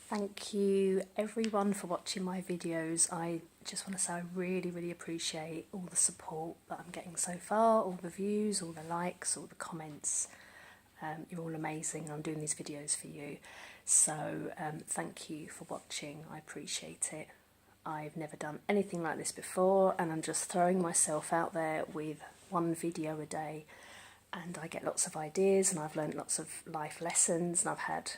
Thank you everyone for watching my videos. I just want to say I really appreciate all the support that I'm getting so far, all the views, all the likes, all the comments. You're all amazing. I'm doing these videos for you. So thank you for watching. I appreciate it. I've never done anything like this before, and I'm just throwing myself out there with one video a day, and I get lots of ideas, and I've learned lots of life lessons, and I've had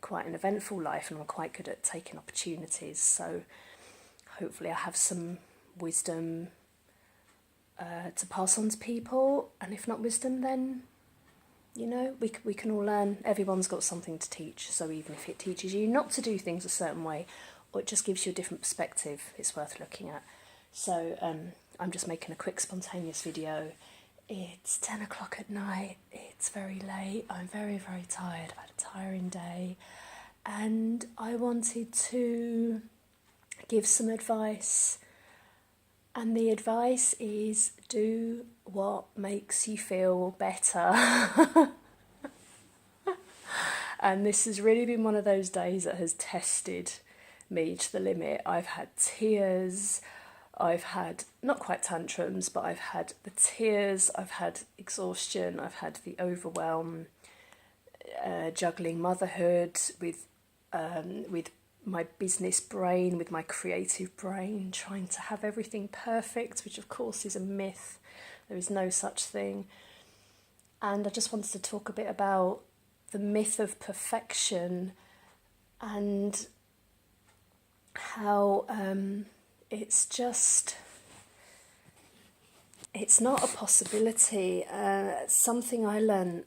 quite an eventful life, and I'm quite good at taking opportunities. So hopefully I have some wisdom to pass on to people, and if not wisdom, then we can all learn. Everyone's got something to teach, so even if it teaches you not to do things a certain way, or it just gives you a different perspective, it's worth looking at. So I'm just making a quick spontaneous video. It's 10 o'clock at night, it's very late, I'm very tired, I've had a tiring day, and I wanted to give some advice. And the advice is do what makes you feel better. And this has really been one of those days that has tested me to the limit. I've had tears, I've had, not quite tantrums, but I've had the tears, I've had exhaustion, I've had the overwhelm, juggling motherhood with my business brain, with my creative brain, trying to have everything perfect, which of course is a myth. There is no such thing. And I just wanted to talk a bit about the myth of perfection and how it's not a possibility. Something I learned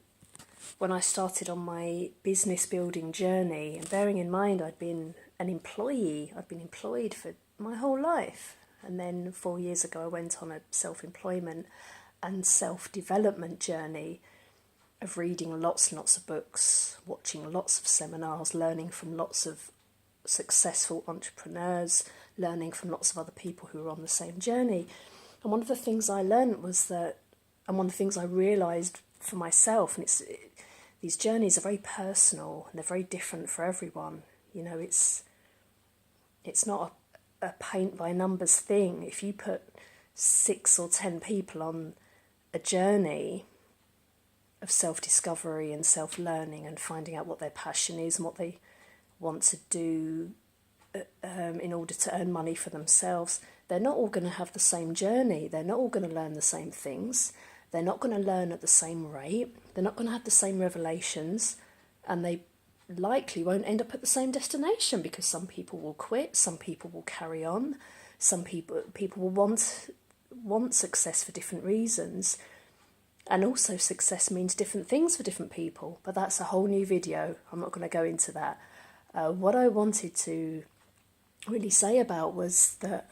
when I started on my business building journey, and bearing in mind I'd been an employee, I'd been employed for my whole life, and then 4 years ago I went on a self-employment and self-development journey of reading lots and lots of books, watching lots of seminars, learning from lots of successful entrepreneurs, learning from lots of other people who were on the same journey. And one of the things I learned was that, and one of the things I realised for myself, and these journeys are very personal and they're very different for everyone. It's not a paint by numbers thing. If you put 6 or 10 people on a journey of self-discovery and self-learning and finding out what their passion is and what they want to do in order to earn money for themselves, they're not all going to have the same journey. They're not all going to learn the same things. They're not going to learn at the same rate. They're not going to have the same revelations, and they likely won't end up at the same destination, because some people will quit, some people will carry on, some people will want success for different reasons. And also success means different things for different people, but that's a whole new video. I'm not going to go into that. What I wanted to really say about was that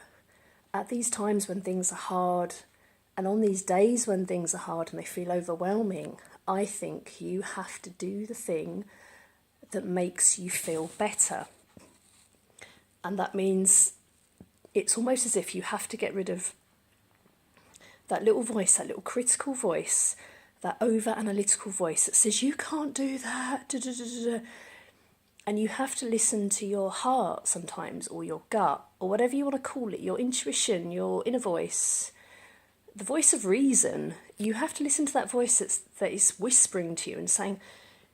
at these times when things are hard, and on these days when things are hard and they feel overwhelming, I think you have to do the thing that makes you feel better. And that means it's almost as if you have to get rid of that little voice, that little critical voice, that over-analytical voice that says, you can't do that, da, da, da, da. And you have to listen to your heart sometimes, or your gut, or whatever you want to call it, your intuition, your inner voice, the voice of reason. You have to listen to that voice that is whispering to you and saying,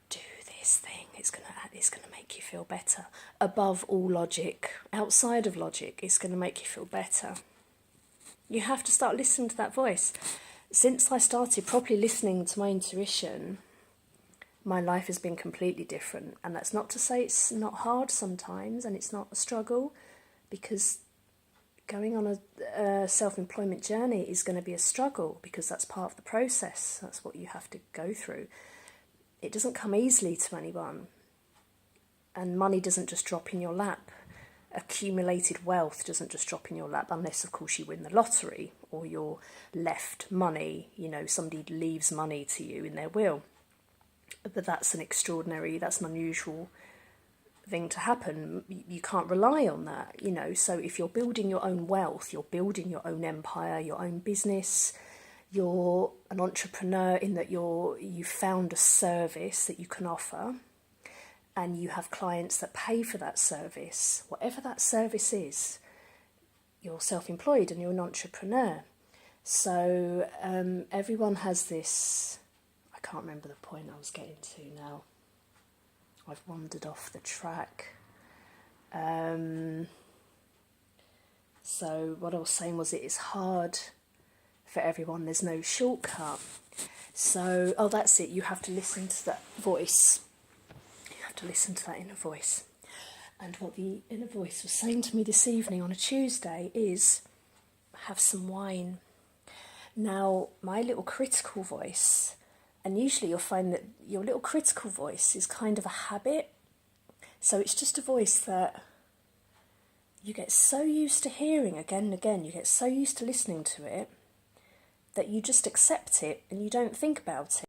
do this thing, it's going to make you feel better. Above all logic, outside of logic, it's going to make you feel better. You have to start listening to that voice. Since I started properly listening to my intuition, my life has been completely different. And that's not to say it's not hard sometimes and it's not a struggle, because going on a self-employment journey is going to be a struggle, because that's part of the process. That's what you have to go through. It doesn't come easily to anyone. And money doesn't just drop in your lap. Accumulated wealth doesn't just drop in your lap, unless of course you win the lottery or you're left money, somebody leaves money to you in their will. But that's an unusual thing to happen. You can't rely on that, so if you're building your own wealth, you're building your own empire, your own business, you're an entrepreneur in that you've found a service that you can offer, and you have clients that pay for that service, whatever that service is, you're self-employed and you're an entrepreneur. So everyone has this, I can't remember the point I was getting to now. I've wandered off the track. So what I was saying was, it is hard for everyone. There's no shortcut. So, oh, that's it. You have to listen to that voice. You have to listen to that inner voice. And what the inner voice was saying to me this evening on a Tuesday is, have some wine. Now, my little critical voice, and usually you'll find that your little critical voice is kind of a habit. So it's just a voice that you get so used to hearing again and again, you get so used to listening to it, that you just accept it and you don't think about it.